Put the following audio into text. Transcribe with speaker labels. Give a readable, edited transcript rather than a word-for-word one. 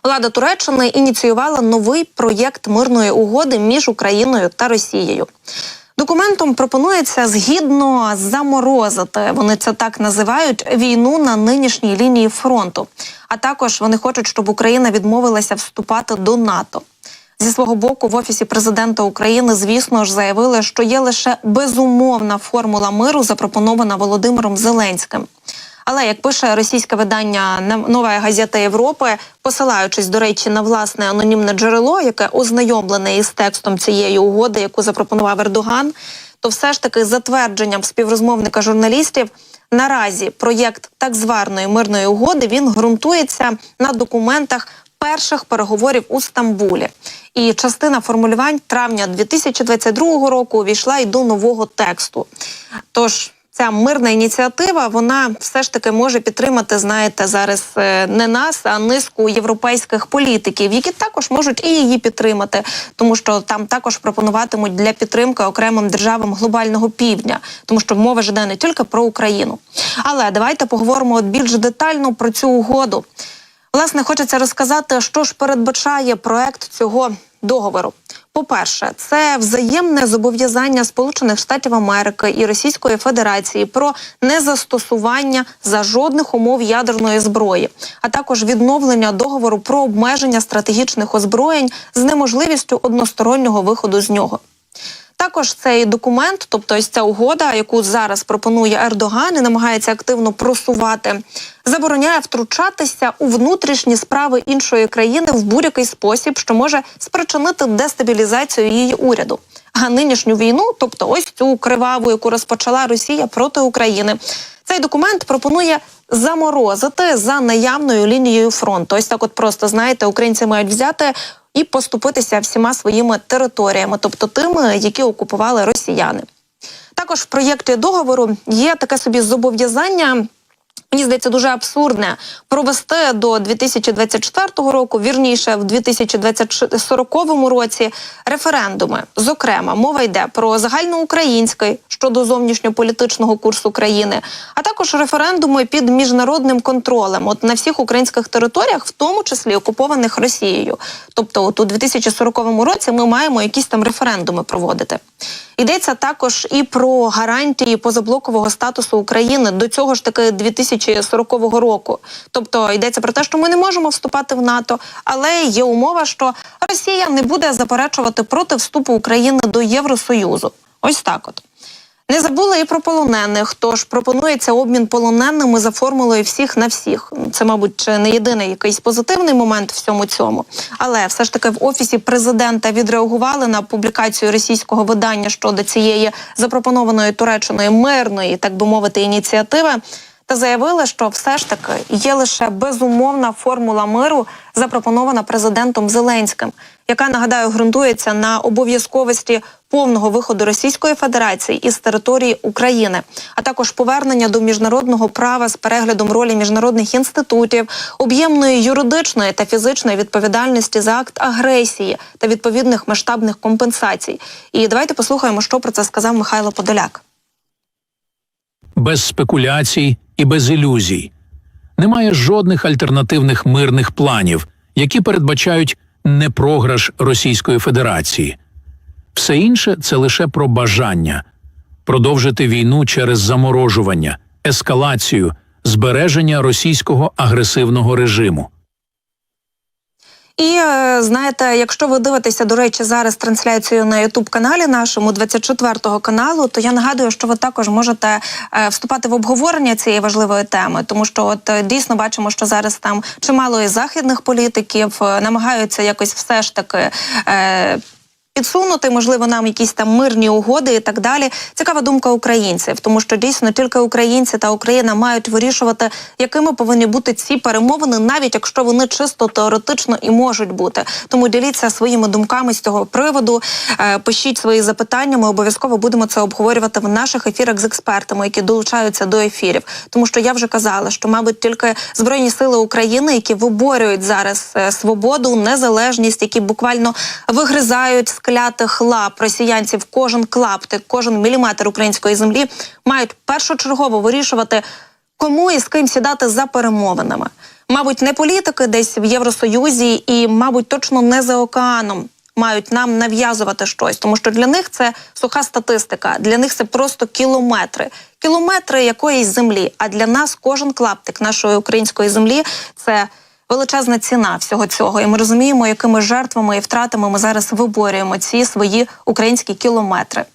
Speaker 1: Влада Туреччини ініціювала новий проєкт мирної угоди між Україною та Росією. Документом пропонується згідно заморозити, вони це так називають, війну на нинішній лінії фронту. А також вони хочуть, щоб Україна відмовилася вступати до НАТО. Зі свого боку, в Офісі президента України, звісно ж, заявили, що є лише безумовна формула миру, запропонована Володимиром Зеленським. Але, як пише російське видання «Нова газета Європи», посилаючись, до речі, на власне анонімне джерело, яке ознайомлене із текстом цієї угоди, яку запропонував Ердоган, то все ж таки затвердженням співрозмовника журналістів наразі проєкт так званої мирної угоди, він ґрунтується на документах перших переговорів у Стамбулі. І частина формулювань травня 2022 року увійшла й до нового тексту. Тож ця мирна ініціатива, вона все ж таки може підтримати, знаєте, зараз не нас, а низку європейських політиків, які також можуть і її підтримати, тому що там також пропонуватимуть для підтримки окремим державам глобального півдня, тому що мова ж йде не тільки про Україну. Але давайте поговоримо більш детально про цю угоду. Власне, хочеться розказати, що ж передбачає проект цього договору. По-перше, це взаємне зобов'язання Сполучених Штатів Америки і Російської Федерації про незастосування за жодних умов ядерної зброї, а також відновлення договору про обмеження стратегічних озброєнь з неможливістю одностороннього виходу з нього. Також цей документ, тобто ось ця угода, яку зараз пропонує Ердоган і намагається активно просувати, забороняє втручатися у внутрішні справи іншої країни в будь-який спосіб, що може спричинити дестабілізацію її уряду. А нинішню війну, тобто ось цю криваву, яку розпочала Росія проти України, цей документ пропонує заморозити за наявною лінією фронту. Ось так от просто, знаєте, українці мають взяти і поступитися всіма своїми територіями, тобто тими, які окупували росіяни. Також в проєкті договору є таке собі зобов'язання, мені здається, дуже абсурдне, провести до 2024 року, вірніше, в 2040 році референдуми. Зокрема, мова йде про загальноукраїнський щодо зовнішньополітичного курсу країни, а також референдуми під міжнародним контролем от на всіх українських територіях, в тому числі окупованих Росією. Тобто от у 2040 році ми маємо якісь там референдуми проводити. Йдеться також і про гарантії позаблокового статусу України до цього ж таки 2040 року. Тобто йдеться про те, що ми не можемо вступати в НАТО, але є умова, що Росія не буде заперечувати проти вступу України до Євросоюзу. Ось так от. Не забули і про полонених, тож пропонується обмін полоненими за формулою всіх на всіх. Це, мабуть, не єдиний якийсь позитивний момент в всьому цьому. Але все ж таки в Офісі президента відреагували на публікацію російського видання щодо цієї запропонованої Туреччиною мирної, так би мовити, ініціативи, та заявили, що все ж таки є лише безумовна формула миру, запропонована президентом Зеленським, яка, нагадаю, ґрунтується на обов'язковості повного виходу Російської Федерації із території України, а також повернення до міжнародного права з переглядом ролі міжнародних інститутів, об'ємної юридичної та фізичної відповідальності за акт агресії та відповідних масштабних компенсацій. І давайте послухаємо, що про це сказав Михайло Подоляк.
Speaker 2: Без спекуляцій і без ілюзій. Немає жодних альтернативних мирних планів, які передбачають непрограш Російської Федерації. Все інше – це лише про бажання продовжити війну через заморожування, ескалацію, збереження російського агресивного режиму.
Speaker 1: І, знаєте, якщо ви дивитеся, до речі, зараз трансляцію на YouTube-каналі нашому, 24-го каналу, то я нагадую, що ви також можете вступати в обговорення цієї важливої теми, тому що от дійсно бачимо, що зараз там чимало і західних політиків намагаються якось все ж таки підсунути, можливо, нам якісь там мирні угоди і так далі. Цікава думка українців, тому що дійсно тільки українці та Україна мають вирішувати, якими повинні бути ці перемовини, навіть якщо вони чисто теоретично і можуть бути. Тому діліться своїми думками з цього приводу, пишіть свої запитання, ми обов'язково будемо це обговорювати в наших ефірах з експертами, які долучаються до ефірів. Тому що я вже казала, що, мабуть, тільки Збройні сили України, які виборюють зараз свободу, незалежність, які буквально вигризають клятих лап росіянців кожен клаптик, кожен міліметр української землі, мають першочергово вирішувати, кому і з ким сідати за перемовинами. Мабуть, не політики десь в Євросоюзі і, мабуть, точно не за океаном мають нам нав'язувати щось, тому що для них це суха статистика, для них це просто кілометри. Кілометри якоїсь землі, а для нас кожен клаптик нашої української землі – це величезна ціна всього цього. І ми розуміємо, якими жертвами і втратами ми зараз виборюємо ці свої українські кілометри.